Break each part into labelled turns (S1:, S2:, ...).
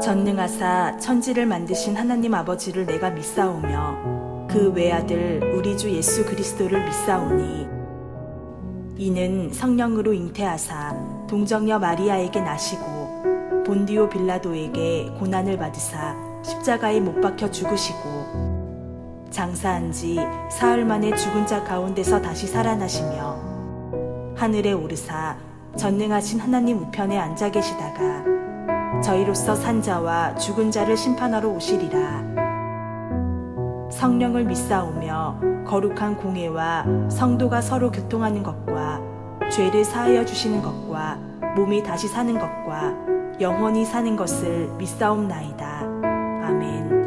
S1: 전능하사 천지를 만드신 하나님 아버지를 내가 믿사오며 그 외아들 우리 주 예수 그리스도를 믿사오니 이는 성령으로 잉태하사 동정녀 마리아에게 나시고 본디오 빌라도에게 고난을 받으사 십자가에 못 박혀 죽으시고 장사한 지 사흘 만에 죽은 자 가운데서 다시 살아나시며 하늘에 오르사 전능하신 하나님 우편에 앉아 계시다가 저희로서 산 자와 죽은 자를 심판하러 오시리라. 성령을 믿사오며 거룩한 공회와 성도가 서로 교통하는 것과 죄를 사하여 주시는 것과 몸이 다시 사는 것과 영원히 사는 것을 믿사옵나이다. 아멘.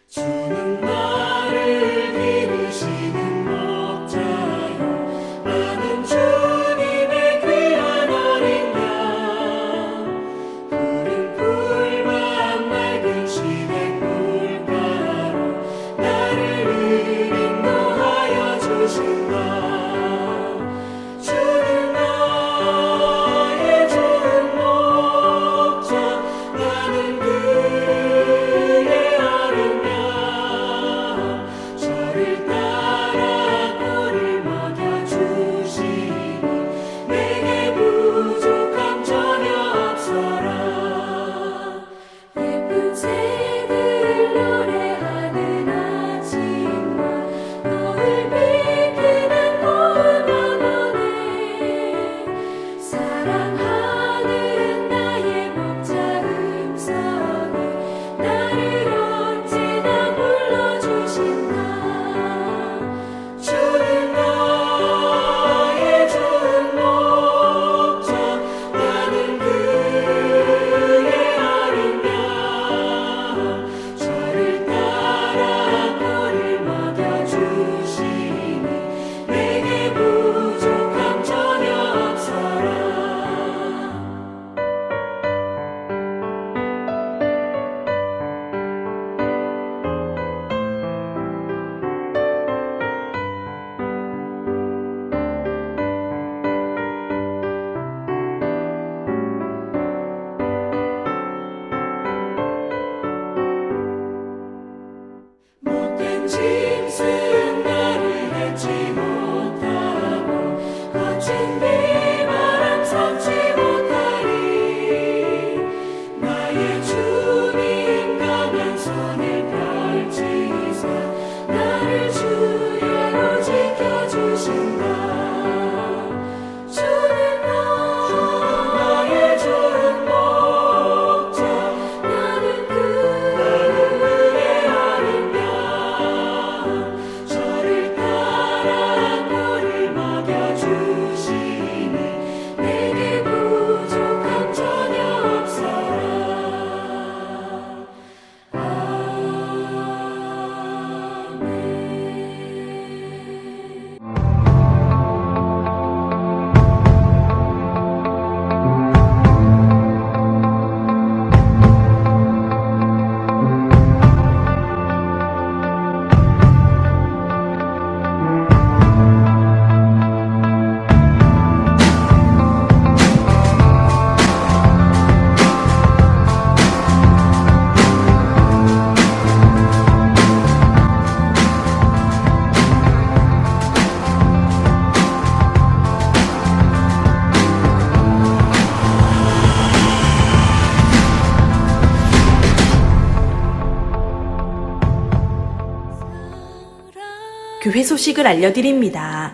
S2: 주는 나를 기르시는 목자요, 나는 주님의 귀한 어린 양. 푸른 풀밭 맑은 시냇 물가로 나를 인도하여 주신다. 주는 나의 좋은 목자, 나는 그의 어린 양. 저를 따라 꼴을 먹여주시니 내게 부족함 전혀 없어라. 예쁜 새들 노래하는 아침과 노을 비키는 고운 영혼에 사랑하는 나의 목자 음성이 나를 언제나 불러주신다. 주는 나의 좋은 목자, 나는 그의 어린 양. 저를 따라 꼴을 먹여주시니 내게 부족함 전혀 없어라. 못된 짐승 나를 밟지 못하고 거친 비바람 삼지 못하리. 나의 주님 강한 손을 펼치사 나를 주야로 지켜주신다. 주는 나의 좋은 목자, 나는 그의 어린 양. 저를 따라 꼴을 먹여주시니 내게 부족함 전혀 없어라. 아멘.
S1: 교회 소식을 알려드립니다.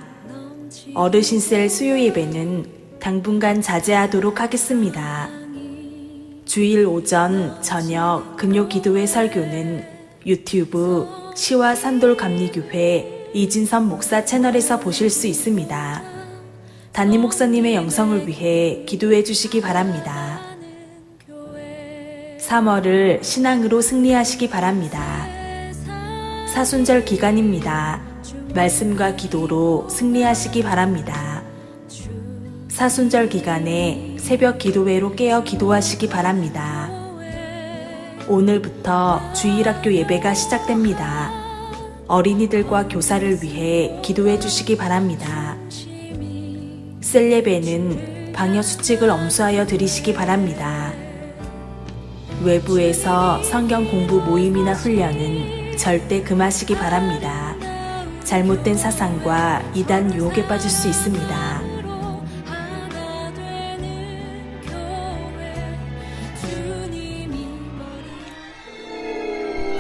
S1: 어르신셀 수요 예배는 당분간 자제하도록 하겠습니다. 주일 오전, 저녁, 금요 기도회 설교는 유튜브 시와 산돌 감리교회 이진선 목사 채널에서 보실 수 있습니다. 담임 목사님의 영성을 위해 기도해 주시기 바랍니다. 3월을 신앙으로 승리하시기 바랍니다. 사순절 기간입니다. 말씀과 기도로 승리하시기 바랍니다. 사순절 기간에 새벽 기도회로 깨어 기도하시기 바랍니다. 오늘부터 주일학교 예배가 시작됩니다. 어린이들과 교사를 위해 기도해 주시기 바랍니다. 셀 예배는 방역 수칙을 엄수하여 드리시기 바랍니다. 외부에서 성경 공부 모임이나 훈련은 절대 금하시기 바랍니다. 잘못된 사상과 이단 유혹에 빠질 수 있습니다.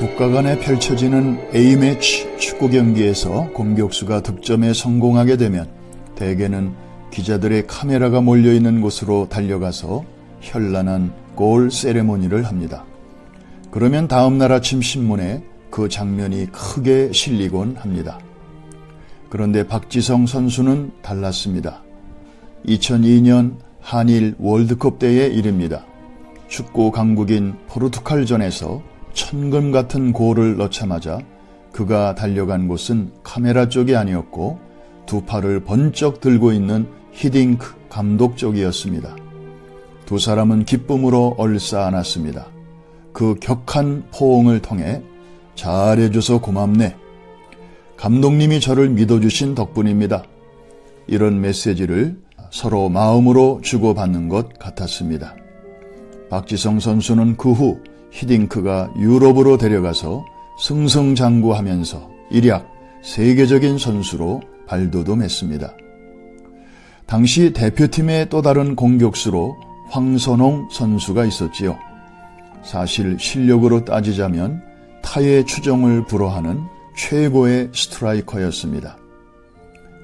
S3: 국가 간에 펼쳐지는 A매치 축구 경기에서 공격수가 득점에 성공하게 되면 대개는 기자들의 카메라가 몰려있는 곳으로 달려가서 현란한 골 세레모니를 합니다. 그러면 다음 날 아침 신문에 그 장면이 크게 실리곤 합니다. 그런데 박지성 선수는 달랐습니다. 2002년 한일 월드컵 때의 일입니다. 축구 강국인 포르투갈전에서 천금 같은 골을 넣자마자 그가 달려간 곳은 카메라 쪽이 아니었고 두 팔을 번쩍 들고 있는 히딩크 감독 쪽이었습니다. 두 사람은 기쁨으로 얼싸안았습니다. 그 격한 포옹을 통해 잘해줘서 고맙네. 감독님이 저를 믿어주신 덕분입니다. 이런 메시지를 서로 마음으로 주고받는 것 같았습니다. 박지성 선수는 그 후 히딩크가 유럽으로 데려가서 승승장구하면서 일약 세계적인 선수로 발돋움했습니다. 당시 대표팀의 또 다른 공격수로 황선홍 선수가 있었지요. 사실 실력으로 따지자면 타의 추종을 불허하는 최고의 스트라이커였습니다.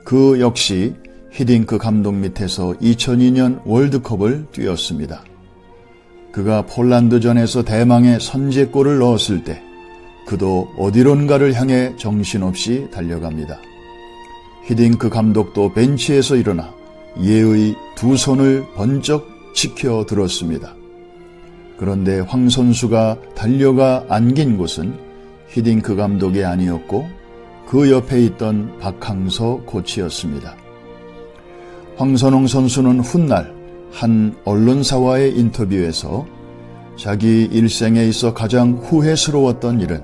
S3: 그 역시 히딩크 감독 밑에서 2002년 월드컵을 뛰었습니다. 그가 폴란드전에서 대망의 선제골을 넣었을 때 그도 어디론가를 향해 정신없이 달려갑니다. 히딩크 감독도 벤치에서 일어나 예의 두 손을 번쩍 치켜 들었습니다. 그런데 황 선수가 달려가 안긴 곳은 히딩크 감독이 아니었고 그 옆에 있던 박항서 코치였습니다. 황선홍 선수는 훗날 한 언론사와의 인터뷰에서 자기 일생에 있어 가장 후회스러웠던 일은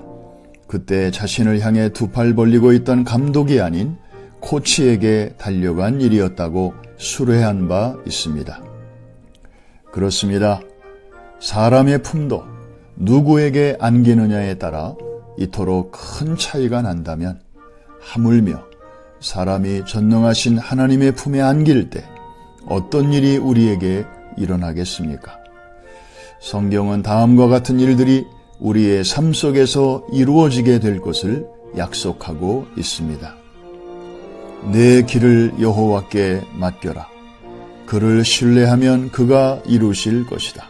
S3: 그때 자신을 향해 두 팔 벌리고 있던 감독이 아닌 코치에게 달려간 일이었다고 수뢰한 바 있습니다. 그렇습니다. 사람의 품도 누구에게 안기느냐에 따라 이토록 큰 차이가 난다면 하물며 사람이 전능하신 하나님의 품에 안길 때 어떤 일이 우리에게 일어나겠습니까? 성경은 다음과 같은 일들이 우리의 삶 속에서 이루어지게 될 것을 약속하고 있습니다. 내 길을 여호와께 맡겨라. 그를 신뢰하면 그가 이루실 것이다.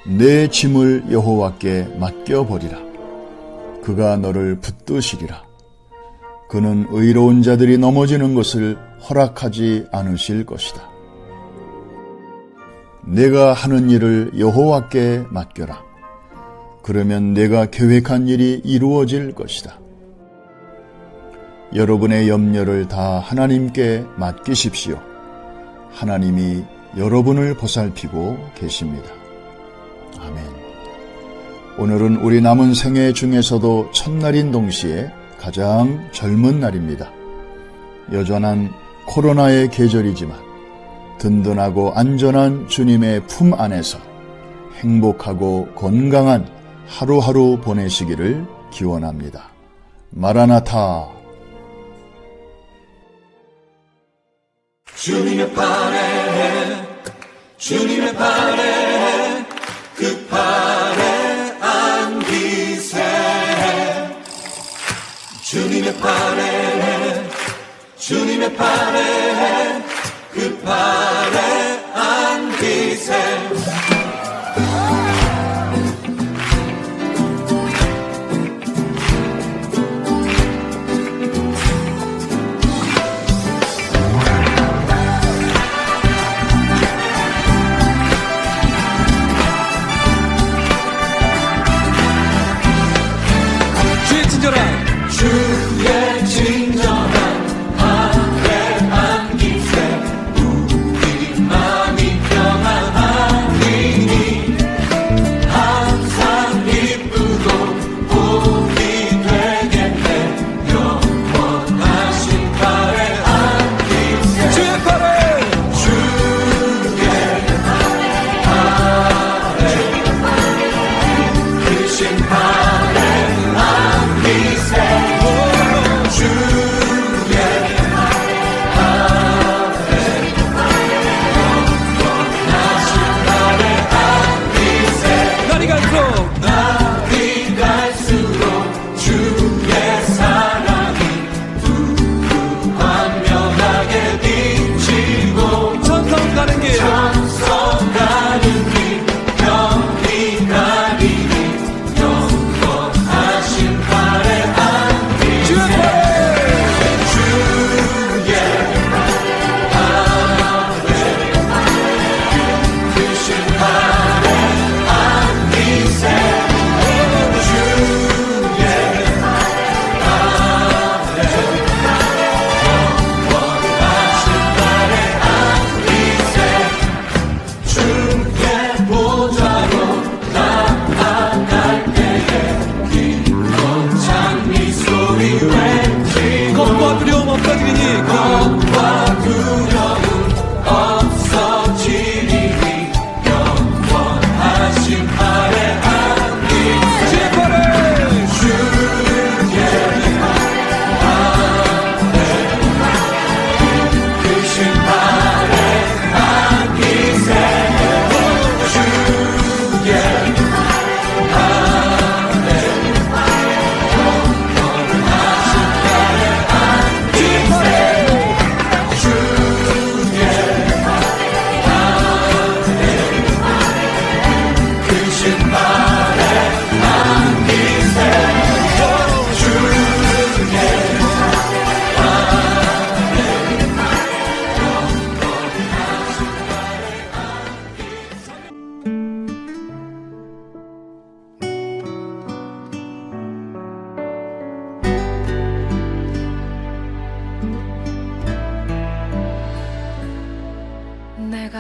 S3: 내 짐을 여호와께 맡겨버리라. 그가 너를 붙드시리라. 그는 의로운 자들이 넘어지는 것을 허락하지 않으실 것이다. 내가 하는 일을 여호와께 맡겨라. 그러면 내가 계획한 일이 이루어질 것이다. 여러분의 염려를 다 하나님께 맡기십시오. 하나님이 여러분을 보살피고 계십니다. 아멘. 오늘은 우리 남은 생애 중에서도 첫날인 동시에 가장 젊은 날입니다. 여전한 코로나의 계절이지만 든든하고 안전한 주님의 품 안에서 행복하고 건강한 하루하루 보내시기를 기원합니다. 마라나타.
S2: 주님의 팔에 주님의 팔에 그 팔에 안기세 주님의 팔에 주님의 팔에 그 팔에 안기세 주의 친절한 팔에 안기세 우리 맘이 평안하게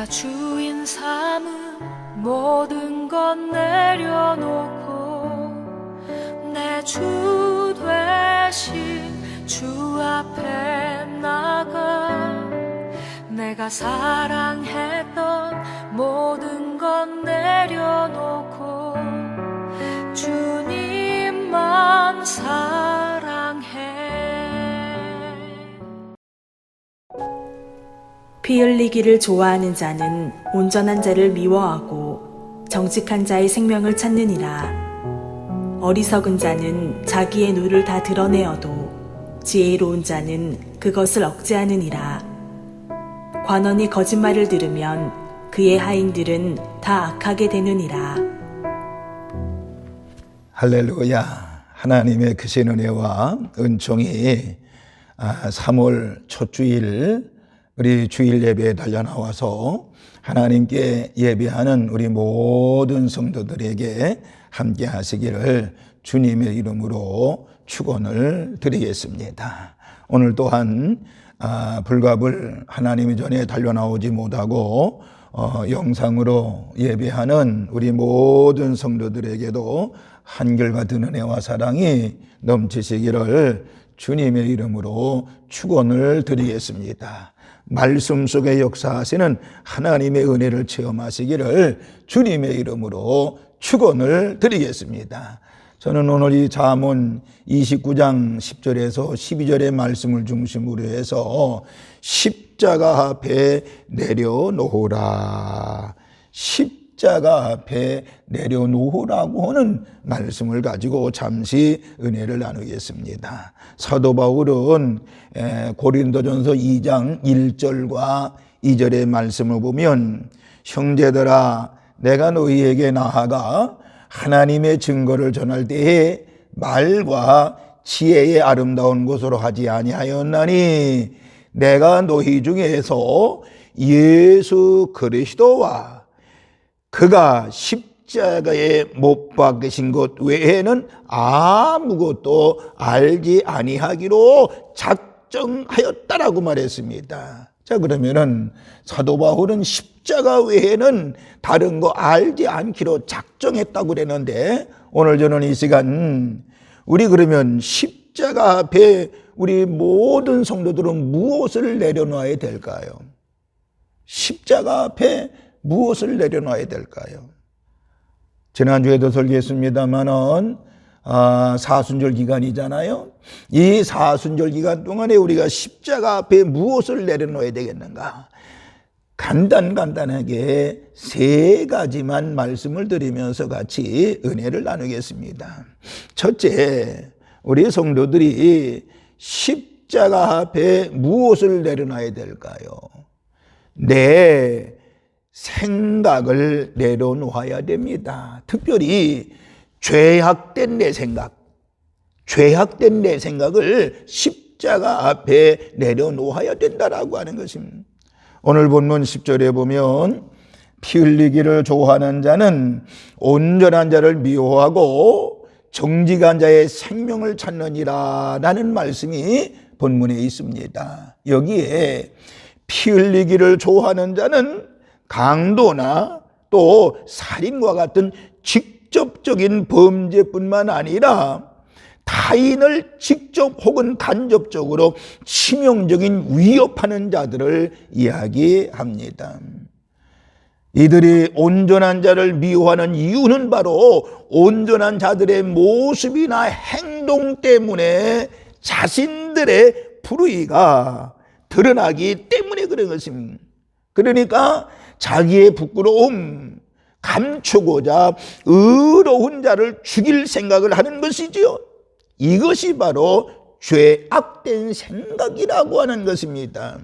S4: 주인 삼은 모든 것 내려놓고 내 주 되신 주 앞에 나가 내가 사랑했던 모든 것 내려놓고 주님만 사랑해.
S1: 피 흘리기를 좋아하는 자는 온전한 자를 미워하고 정직한 자의 생명을 찾느니라. 어리석은 자는 자기의 누를 다 드러내어도 지혜로운 자는 그것을 억제하느니라. 관원이 거짓말을 들으면 그의 하인들은 다 악하게 되느니라.
S5: 할렐루야. 하나님의 크신 은혜와 은총이 3월 첫 주일 우리 주일 예배에 달려나와서 하나님께 예배하는 우리 모든 성도들에게 함께 하시기를 주님의 이름으로 축원을 드리겠습니다. 오늘 또한 불갑을 하나님의 전에 달려나오지 못하고 영상으로 예배하는 우리 모든 성도들에게도 한결같은 은혜와 사랑이 넘치시기를 주님의 이름으로 축원을 드리겠습니다. 말씀 속에 역사하시는 하나님의 은혜를 체험하시기를 주님의 이름으로 축원을 드리겠습니다. 저는 오늘 이 잠언 29장 10절에서 12절의 말씀을 중심으로 해서 십자가 앞에 내려놓으라, 십자가 앞에 내려놓으라고 하는 말씀을 가지고 잠시 은혜를 나누겠습니다. 사도 바울은 고린도전서 2장 1절과 2절의 말씀을 보면 형제들아 내가 너희에게 나아가 하나님의 증거를 전할 때에 말과 지혜의 아름다운 것으로 하지 아니하였나니 내가 너희 중에서 예수 그리스도와 그가 십자가에 못 박히신 것 외에는 아무것도 알지 아니하기로 작정하였다라고 말했습니다. 자, 그러면은 사도 바울은 십자가 외에는 다른 거 알지 않기로 작정했다고 그랬는데 오늘 저는 이 시간 우리 그러면 십자가 앞에 우리 모든 성도들은 무엇을 내려놔야 될까요? 십자가 앞에 무엇을 내려놔야 될까요? 지난주에도 설교했습니다만은 사순절 기간이잖아요. 이 사순절 기간 동안에 우리가 십자가 앞에 무엇을 내려놓아야 되겠는가? 간단하게 세 가지만 말씀을 드리면서 같이 은혜를 나누겠습니다. 첫째, 우리 성도들이 십자가 앞에 무엇을 내려놔야 될까요? 내 생각을 내려놓아야 됩니다. 특별히 죄악된 내 생각을 십자가 앞에 내려놓아야 된다라고 하는 것입니다. 오늘 본문 10절에 보면 피 흘리기를 좋아하는 자는 온전한 자를 미워하고 정직한 자의 생명을 찾느니라 라는 말씀이 본문에 있습니다. 여기에 피 흘리기를 좋아하는 자는 강도나 또 살인과 같은 직접적인 범죄뿐만 아니라 타인을 직접 혹은 간접적으로 치명적인 위협하는 자들을 이야기합니다. 이들이 온전한 자를 미워하는 이유는 바로 온전한 자들의 모습이나 행동 때문에 자신들의 불의가 드러나기 때문에 그런 것입니다. 그러니까 자기의 부끄러움 감추고자 의로운 자를 죽일 생각을 하는 것이지요. 이것이 바로 죄악된 생각이라고 하는 것입니다.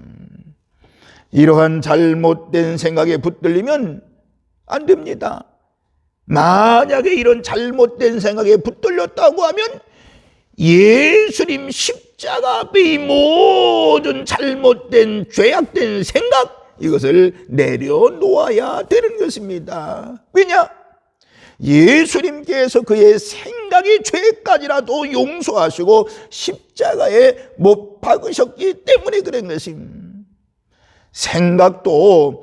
S5: 이러한 잘못된 생각에 붙들리면 안 됩니다. 만약에 이런 잘못된 생각에 붙들렸다고 하면 예수님 십자가 앞에 이 모든 잘못된 죄악된 생각 이것을 내려놓아야 되는 것입니다. 왜냐? 예수님께서 그의 생각의 죄까지라도 용서하시고 십자가에 못 박으셨기 때문에 그런 것입니다. 생각도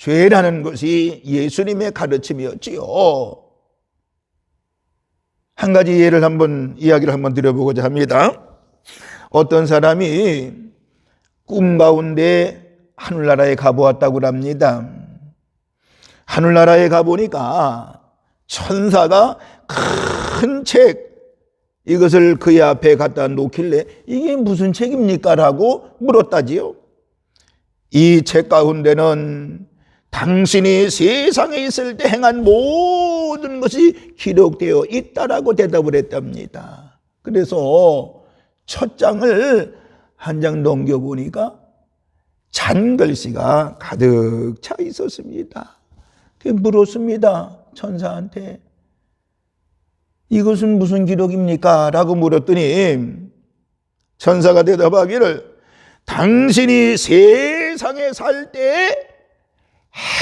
S5: 죄라는 것이 예수님의 가르침이었지요. 한 가지 이야기를 한번 드려보고자 합니다. 어떤 사람이 꿈 가운데 하늘나라에 가보았다고 합니다. 하늘나라에 가보니까 천사가 큰 책, 이것을 그의 앞에 갖다 놓길래 이게 무슨 책입니까? 라고 물었다지요. 이 책 가운데는 당신이 세상에 있을 때 행한 모든 것이 기록되어 있다라고 대답을 했답니다. 그래서 첫 장을 한 장 넘겨보니까 잔글씨가 가득 차 있었습니다. 물었습니다. 천사한테. 이것은 무슨 기록입니까? 라고 물었더니 천사가 대답하기를 당신이 세상에 살 때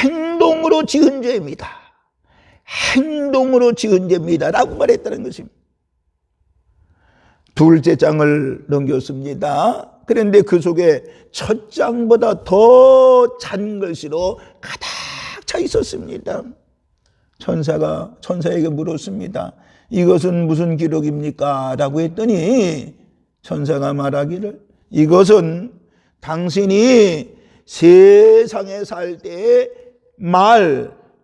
S5: 행동으로 지은 죄입니다. 행동으로 지은 죄입니다. 라고 말했다는 것입니다. 둘째 장을 넘겼습니다. 그런데 그 속에 첫 장보다 더 잔글씨로 가득 차 있었습니다. 천사가 천사에게 물었습니다. 이것은 무슨 기록입니까? 라고 했더니 천사가 말하기를 이것은 당신이 세상에 살 때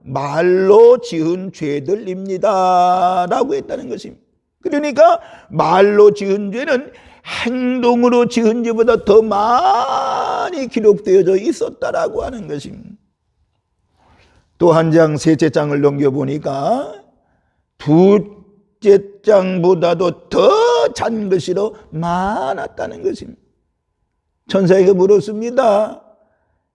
S5: 말로 지은 죄들입니다. 라고 했다는 것입니다. 그러니까 말로 지은 죄는 행동으로 지은 죄보다 더 많이 기록되어져 있었다라고 하는 것입니다. 또 한 장, 셋째 장을 넘겨보니까 둘째 장보다도 더 잔글씨로 많았다는 것입니다. 천사에게 물었습니다.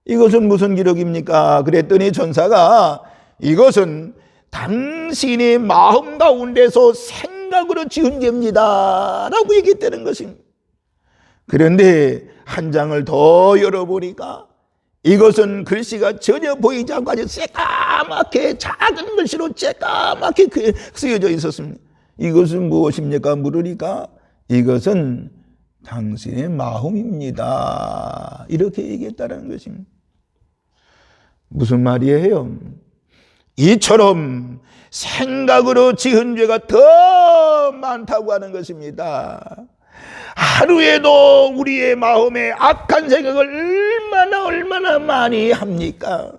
S5: 이것은 무슨 기록입니까? 그랬더니 천사가 이것은 당신의 마음 가운데서 생각으로 지은 죄입니다. 라고 얘기했다는 것입니다. 그런데 한 장을 더 열어보니까 이것은 글씨가 전혀 보이지 않고 아주 새까맣게 작은 글씨로 새까맣게 쓰여져 있었습니다. 이것은 무엇입니까? 물으니까 이것은 당신의 마음입니다. 이렇게 얘기했다는 것입니다. 무슨 말이에요? 이처럼 생각으로 지은 죄가 더 많다고 하는 것입니다. 하루에도 우리의 마음에 악한 생각을 얼마나 많이 합니까?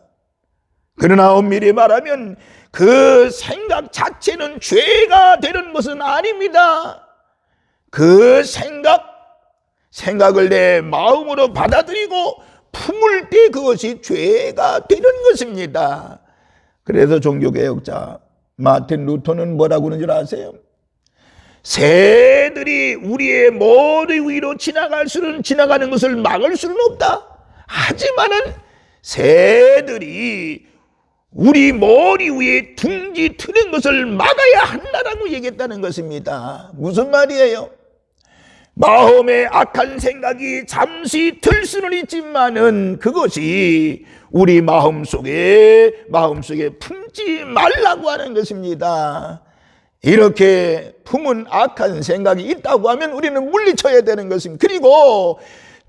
S5: 그러나 엄밀히 말하면 그 생각 자체는 죄가 되는 것은 아닙니다. 그 생각을 내 마음으로 받아들이고 품을 때 그것이 죄가 되는 것입니다. 그래서 종교개혁자 마틴 루터는 뭐라고 하는 줄 아세요? 새들이 우리의 머리 위로 지나가는 것을 막을 수는 없다. 하지만은 새들이 우리 머리 위에 둥지 트는 것을 막아야 한다라고 얘기했다는 것입니다. 무슨 말이에요? 마음에 악한 생각이 잠시 들 수는 있지만은 그것이 우리 마음속에 품지 말라고 하는 것입니다. 이렇게 품은 악한 생각이 있다고 하면 우리는 물리쳐야 되는 것입니다. 그리고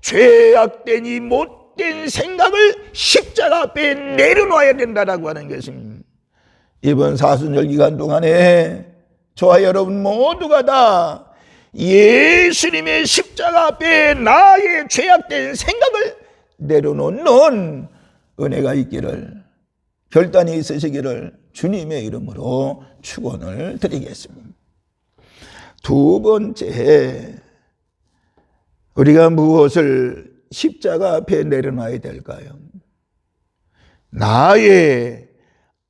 S5: 죄악된 이 못된 생각을 십자가 앞에 내려놓아야 된다라고 하는 것입니다. 이번 사순절 기간 동안에 저와 여러분 모두가 다 예수님의 십자가 앞에 나의 죄악된 생각을 내려놓는 은혜가 있기를, 결단이 있으시기를 주님의 이름으로 축원을 드리겠습니다. 두 번째, 우리가 무엇을 십자가 앞에 내려놔야 될까요? 나의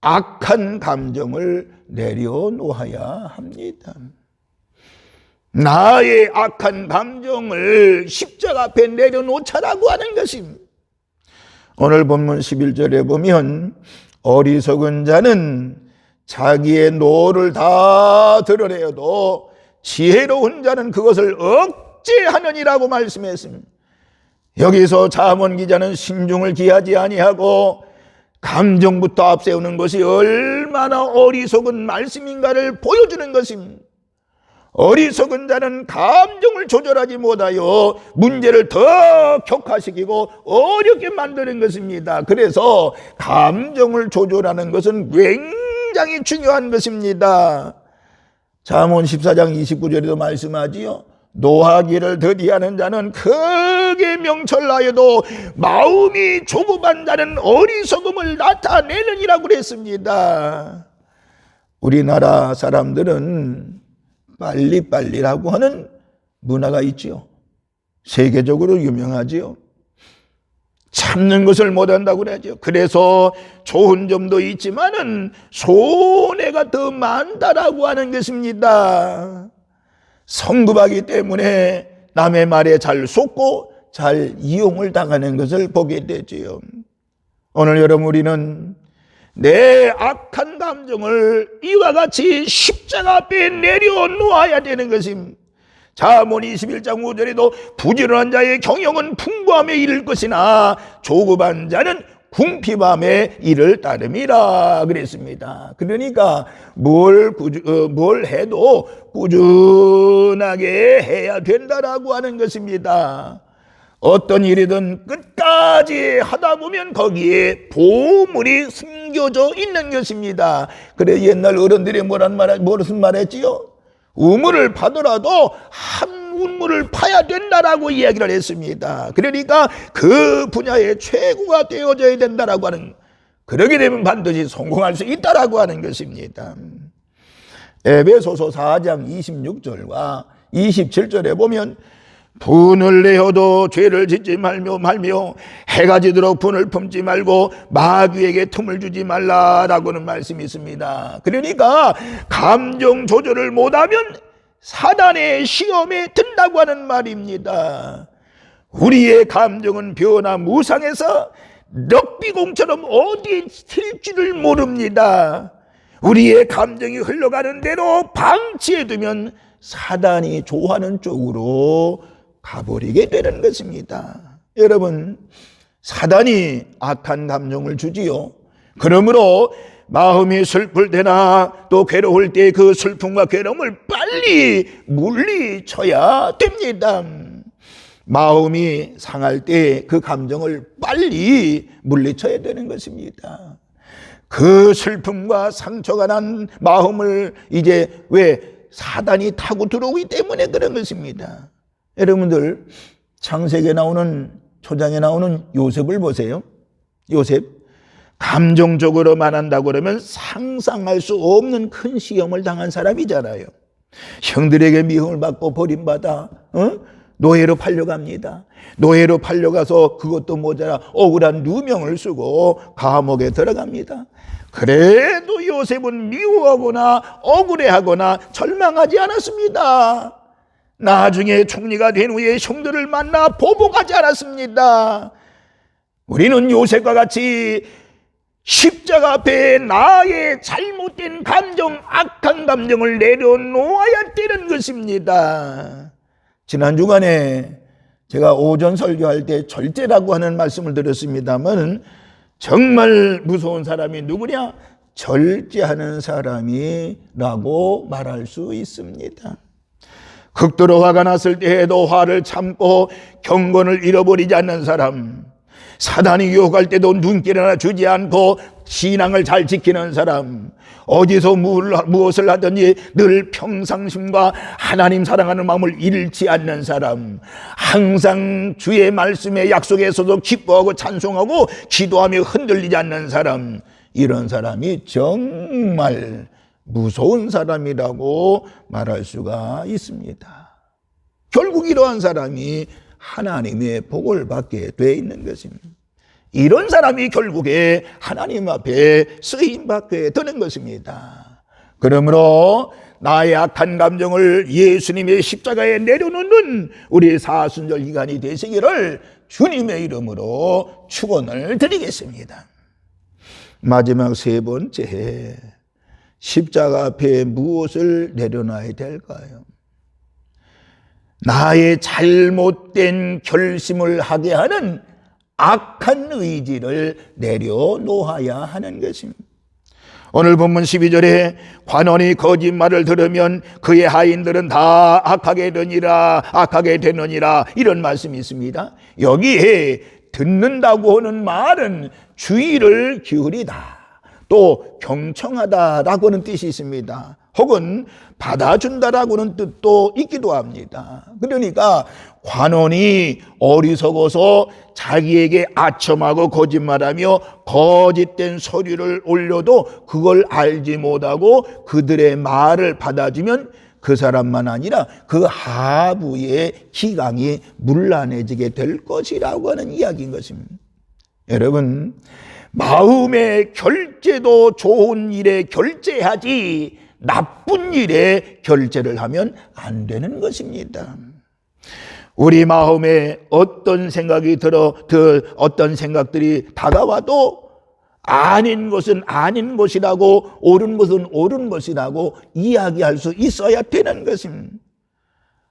S5: 악한 감정을 내려놓아야 합니다. 나의 악한 감정을 십자가 앞에 내려놓자라고 하는 것입니다. 오늘 본문 11절에 보면 어리석은 자는 자기의 노를 다 드러내어도 지혜로운 자는 그것을 억제하느니라고 말씀했습니다. 여기서 잠언 기자는 신중을 기하지 아니하고 감정부터 앞세우는 것이 얼마나 어리석은 말씀인가를 보여주는 것입니다. 어리석은 자는 감정을 조절하지 못하여 문제를 더 격화시키고 어렵게 만드는 것입니다. 그래서 감정을 조절하는 것은 굉장히 중요한 것입니다. 잠언 14장 29절에도 말씀하지요. 노하기를 더디하는 자는 크게 명철하여도 마음이 조급한 자는 어리석음을 나타내느니라고 그랬습니다. 우리나라 사람들은 빨리빨리라고 하는 문화가 있지요. 세계적으로 유명하지요. 참는 것을 못한다고 그러죠. 그래서 좋은 점도 있지만은 손해가 더 많다라고 하는 것입니다. 성급하기 때문에 남의 말에 잘 속고 잘 이용을 당하는 것을 보게 되지요. 오늘 여러분, 우리는 내 악한 감정을 이와 같이 십자가 앞에 내려놓아야 되는 것입니다. 잠언 21장 5절에도 부지런한 자의 경영은 풍부함에 이를 것이나 조급한 자는 궁핍함에 이를 따름이라 그랬습니다. 그러니까 뭘 해도 꾸준하게 해야 된다라고 하는 것입니다. 어떤 일이든 끝까지 하다 보면 거기에 보물이 숨겨져 있는 것입니다. 그래 옛날 어른들이 무슨 말했지요? 우물을 파더라도 한 우물을 파야 된다라고 이야기를 했습니다. 그러니까 그 분야의 최고가 되어져야 된다라고 하는, 그러게 되면 반드시 성공할 수 있다라고 하는 것입니다. 에베소서 4장 26절과 27절에 보면 분을 내어도 죄를 짓지 말며 해가 지도록 분을 품지 말고 마귀에게 틈을 주지 말라라고는 말씀이 있습니다. 그러니까 감정 조절을 못하면 사단의 시험에 든다고 하는 말입니다. 우리의 감정은 변화무상해서 럭비공처럼 어디에 튈지를 모릅니다. 우리의 감정이 흘러가는 대로 방치해두면 사단이 좋아하는 쪽으로 가버리게 되는 것입니다. 여러분, 사단이 악한 감정을 주지요. 그러므로 마음이 슬플 때나 또 괴로울 때 그 슬픔과 괴로움을 빨리 물리쳐야 됩니다. 마음이 상할 때 그 감정을 빨리 물리쳐야 되는 것입니다. 그 슬픔과 상처가 난 마음을 이제 사단이 타고 들어오기 때문에 그런 것입니다. 여러분들 창세기에 나오는, 초장에 나오는 요셉을 보세요. 요셉, 감정적으로 말한다고 그러면 상상할 수 없는 큰 시험을 당한 사람이잖아요. 형들에게 미움을 받고 버림받아 노예로 팔려갑니다. 노예로 팔려가서 그것도 모자라 억울한 누명을 쓰고 감옥에 들어갑니다. 그래도 요셉은 미워하거나 억울해하거나 절망하지 않았습니다. 나중에 총리가 된 후에 형들을 만나 보복하지 않았습니다. 우리는 요셉과 같이 십자가 앞에 나의 잘못된 감정, 악한 감정을 내려놓아야 되는 것입니다. 지난 주간에 제가 오전 설교할 때 절제라고 하는 말씀을 드렸습니다만 정말 무서운 사람이 누구냐? 절제하는 사람이라고 말할 수 있습니다. 극도로 화가 났을 때에도 화를 참고 경건을 잃어버리지 않는 사람, 사단이 유혹할 때도 눈길 하나 주지 않고 신앙을 잘 지키는 사람, 어디서 무엇을 하든지 늘 평상심과 하나님 사랑하는 마음을 잃지 않는 사람, 항상 주의 말씀에 약속에서도 기뻐하고 찬송하고 기도하며 흔들리지 않는 사람, 이런 사람이 정말 무서운 사람이라고 말할 수가 있습니다. 결국 이러한 사람이 하나님의 복을 받게 돼 있는 것입니다. 이런 사람이 결국에 하나님 앞에 쓰임받게 되는 것입니다. 그러므로 나의 악한 감정을 예수님의 십자가에 내려놓는 우리 사순절 기간이 되시기를 주님의 이름으로 축원을 드리겠습니다. 마지막 세 번째, 십자가 앞에 무엇을 내려놔야 될까요? 나의 잘못된 결심을 하게 하는 악한 의지를 내려놓아야 하는 것입니다. 오늘 본문 12절에 관원이 거짓말을 들으면 그의 하인들은 다 악하게 되느니라 이런 말씀이 있습니다. 여기에 듣는다고 하는 말은 주의를 기울이다, 또 경청하다라고 하는 뜻이 있습니다. 혹은 받아준다라고는 뜻도 있기도 합니다. 그러니까 관원이 어리석어서 자기에게 아첨하고 거짓말하며 거짓된 서류를 올려도 그걸 알지 못하고 그들의 말을 받아주면 그 사람만 아니라 그 하부의 기강이 문란해지게 될 것이라고 하는 이야기인 것입니다. 여러분, 마음의 결제도 좋은 일에 결제하지 나쁜 일에 결제를 하면 안 되는 것입니다. 우리 마음에 어떤 생각이 어떤 생각들이 다가와도 아닌 것은 아닌 것이라고, 옳은 것은 옳은 것이라고 이야기할 수 있어야 되는 것입니다.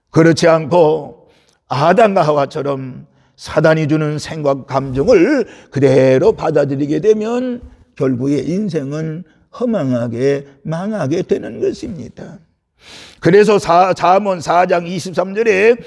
S5: 그렇지 않고 아담과 하와처럼 사단이 주는 생각, 감정을 그대로 받아들이게 되면 결국에 인생은 허망하게 망하게 되는 것입니다. 그래서 잠언 4장 23절에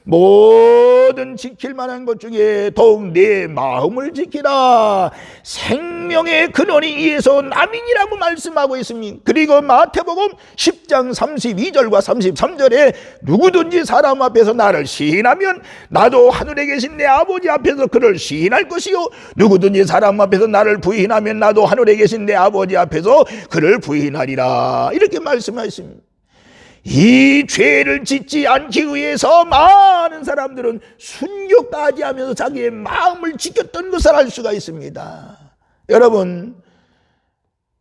S5: 모든 지킬 만한 것 중에 더욱 내 마음을 지키라, 생명의 근원이 이에서 남이니라고 말씀하고 있습니다. 그리고 마태복음 10장 32절과 33절에 누구든지 사람 앞에서 나를 시인하면 나도 하늘에 계신 내 아버지 앞에서 그를 시인할 것이요, 누구든지 사람 앞에서 나를 부인하면 나도 하늘에 계신 내 아버지 앞에서 그를 부인하리라, 이렇게 말씀하십니다. 이 죄를 짓지 않기 위해서 많은 사람들은 순교까지 하면서 자기의 마음을 지켰던 것을 알 수가 있습니다. 여러분,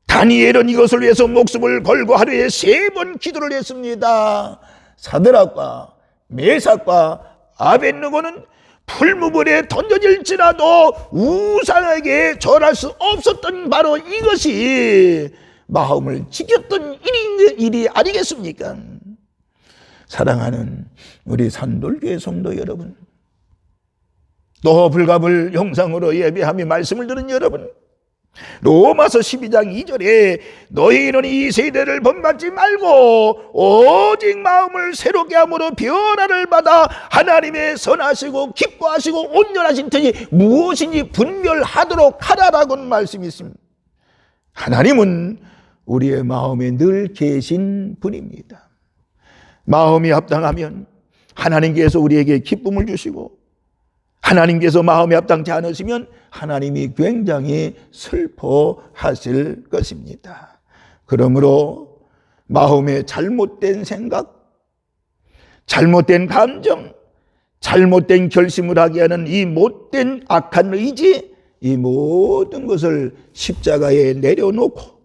S5: 다니엘은 이것을 위해서 목숨을 걸고 하루에 3번 기도를 했습니다. 사드락과 메삭과 아벳느고는 풀무불에 던져질지라도 우상에게 절할 수 없었던 바로 이것이 마음을 지켰던 일이 아니겠습니까? 사랑하는 우리 산돌교회 성도 여러분, 또 불갑을 영상으로 예배하며 말씀을 들은 여러분, 로마서 12장 2절에 너희는 이 세대를 본받지 말고 오직 마음을 새롭게 함으로 변화를 받아 하나님의 선하시고 기뻐하시고 온전하신 뜻이 무엇인지 분별하도록 하라라고 말씀이 있습니다. 하나님은 우리의 마음에 늘 계신 분입니다. 마음이 합당하면 하나님께서 우리에게 기쁨을 주시고, 하나님께서 마음에 합당치 않으시면 하나님이 굉장히 슬퍼하실 것입니다. 그러므로 마음에 잘못된 생각, 잘못된 감정, 잘못된 결심을 하게 하는 이 못된 악한 의지, 이 모든 것을 십자가에 내려놓고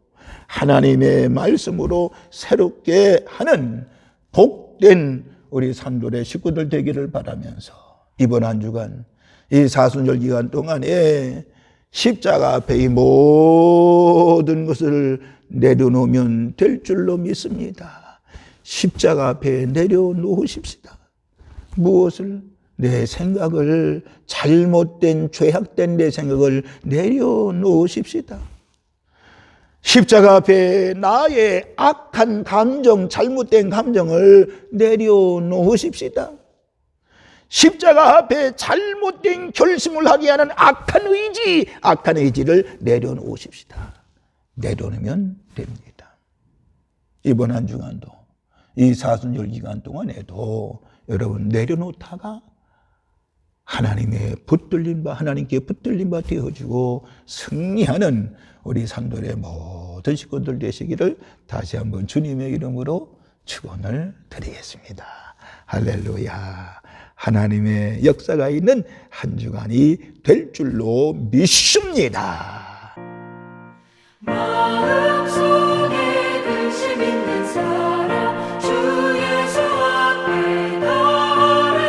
S5: 하나님의 말씀으로 새롭게 하는 복된 우리 산돌의 식구들 되기를 바라면서 이번 한 주간 이 사순절 기간 동안에 십자가 앞에 이 모든 것을 내려놓으면 될 줄로 믿습니다. 십자가 앞에 내려놓으십시다. 무엇을? 내 생각을, 잘못된 죄악된 내 생각을 내려놓으십시다. 십자가 앞에 나의 악한 감정, 잘못된 감정을 내려놓으십시다. 십자가 앞에 잘못된 결심을 하게 하는 악한 의지를 내려놓으십시다. 내려놓으면 됩니다. 이번 한 주간도, 이 사순절 기간 동안에도 여러분 내려놓다가 하나님의 붙들림과 하나님께 붙들림과 되어지고 승리하는 우리 산돌의 모든 식구들 되시기를 다시 한번 주님의 이름으로 축원을 드리겠습니다. 할렐루야. 하나님의 역사가 있는 한 주간이 될 줄로 믿습니다.
S4: 마음속에 근심 있는 사람 주 예수 앞에 나아가라.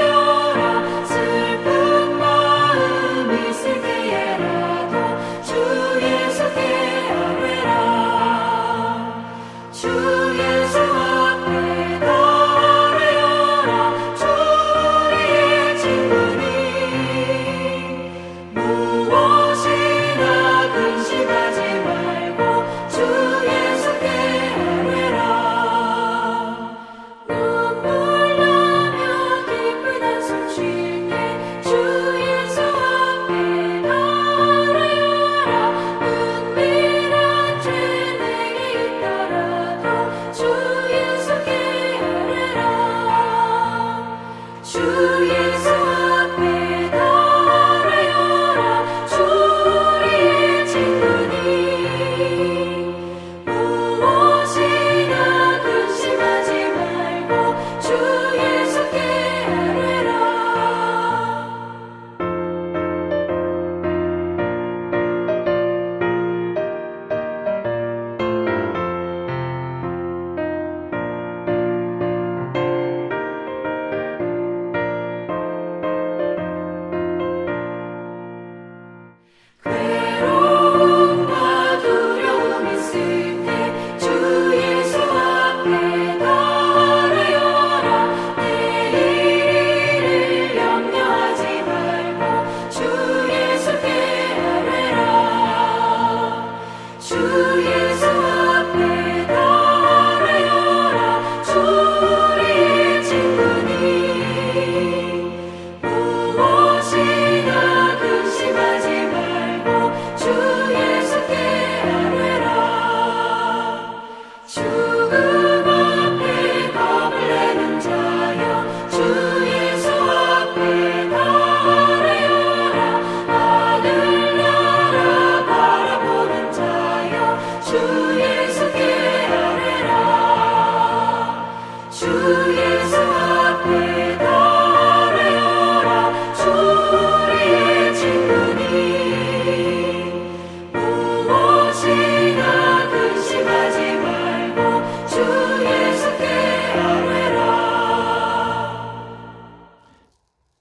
S4: 슬픈 마음 있을 때에라도 주 예수께 아뢰라. 주 예수 앞에 나아가라. 주 우리의 친구니 무엇이나 근심하지 말고 주 예수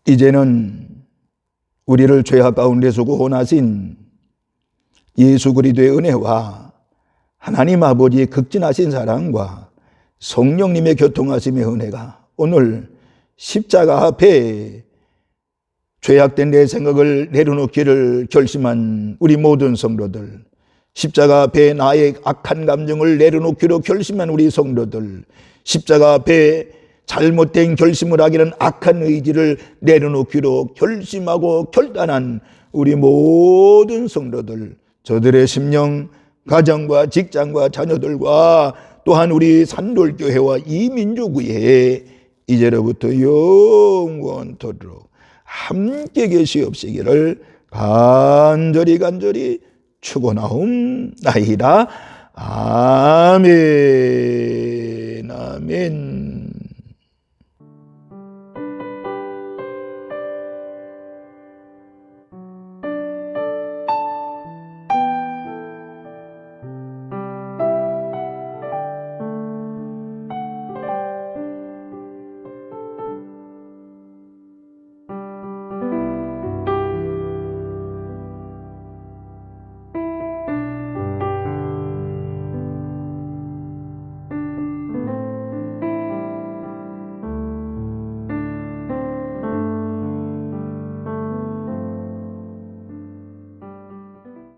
S5: 이제는 우리를 죄악 가운데서 구원하신 예수 그리스도의 은혜와 하나님 아버지의 극진하신 사랑과 성령님의 교통하심의 은혜가 오늘 십자가 앞에 죄악된 내 생각을 내려놓기를 결심한 우리 모든 성도들, 십자가 앞에 나의 악한 감정을 내려놓기로 결심한 우리 성도들, 십자가 앞에 잘못된 결심을 하기는 악한 의지를 내려놓기로 결심하고 결단한 우리 모든 성도들, 저들의 심령, 가정과 직장과 자녀들과 또한 우리 산돌교회와 이민족의회에 이제로부터 영원토록 함께 계시옵시기를 간절히 축원하옵나이다. 아멘. 아멘.